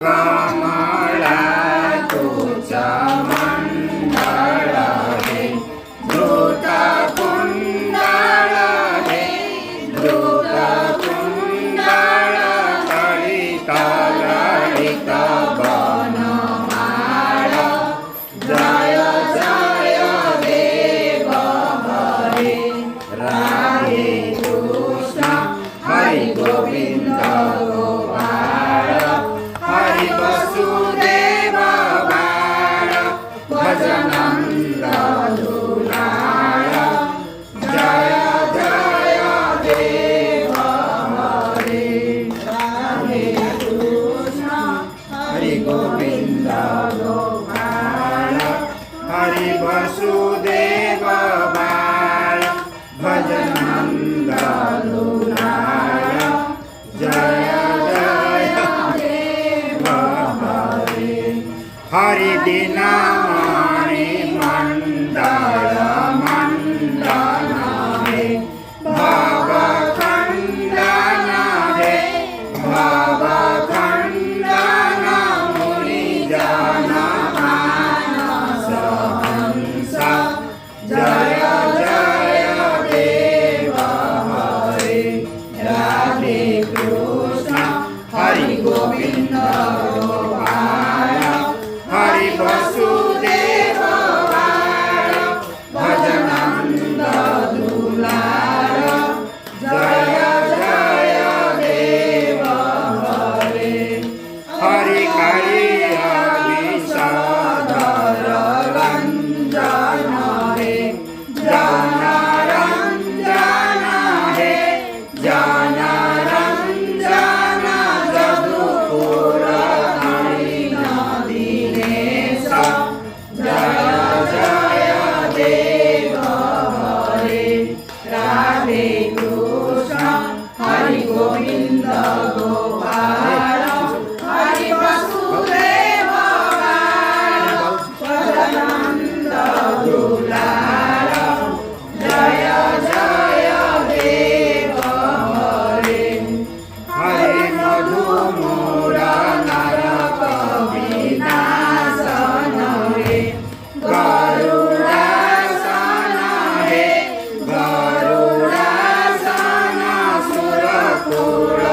कमला तुझा मंडळ हे द्रुत कुंडळ हे द्रुत कुंडळ ललित ललित बनमाळ जय जय देव हरे राधे कृष्ण हरि गोविंद गोपाळ हरि वसुदेव बाळ भजनंद दुलाळ जय जय देव हरे राधे कृष्ण हरि गोविंद गोपाळ हरि वसुदेव बाळ भजनंद दुलाळ जय हरि दीनमणि मंडल मंडन हे भव खंडन हे भव खंडन मुनि जन मानस हंस जय जय देव हरे राधे कृष्ण हरि गोविंद गोपाल हरि वसुदेव बाळ भजनंद दुलाळ जय जय देव हरे हरि कालिया विषधर रंजन हे जन रंजन हे जन रंजन जदुपुर जय जय देव हरे राधे कृष्ण हरि गोविंद गोपाल हरि वसुदेव बाळ भजनंद दुलाळ जय जय देव हरे हरि मधु मूल नरक विनाशन हे गरुडासन हे गरुडासन सुरकुल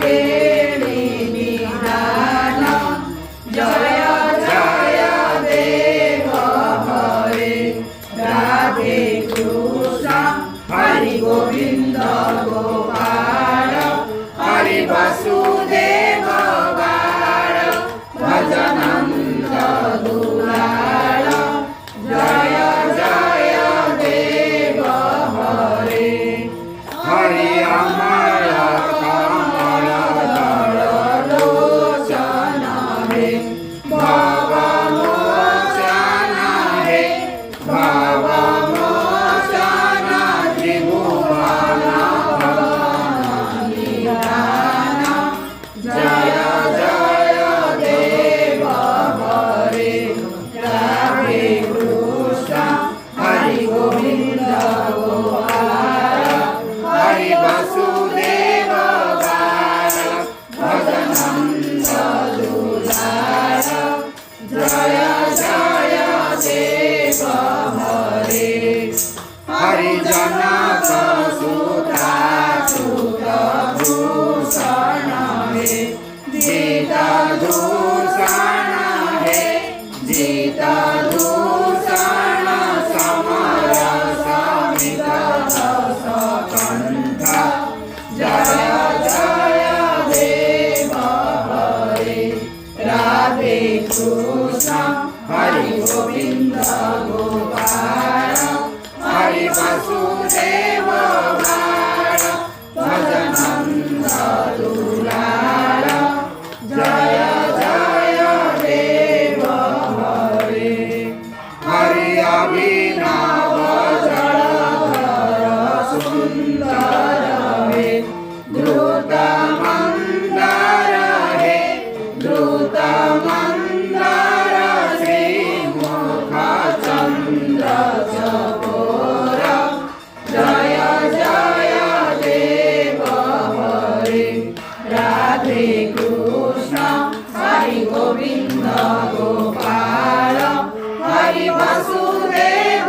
केळी निदान जय जय देव हरे राधे कृष्ण हरि गोविंद गोपाल हरि वसुदेव बाळ भजनंद दुलाळ जय जय देव हरे हरि अमर कमल दल लोचन हे भव मोचन हे भव मोचन त्रिभुवन भवन निधान जय जय देव हरे राधे कृष्ण हरि गोविंद गोपाल हरि वसुदेव बाळ भजनंद दुलाळ जय जय देव हरे हरि जनक सुता सुत भूषण हे जित दूषण हे जित दूषण समर समित रस कंठ जय जय देव हरे राधे कृष्ण हरि गोविंद गोपाल हरि वसुदेव बाळ भजनंद दुलाळ जय जय देव हरे हरि अभिनव जलधर सुंदर हे द्रुत मंदर हे द्रुत मंदर श्रीमुख चंद्र चकोर जय जय देव हरे राधे कृष्ण हरि हरि वसुदेव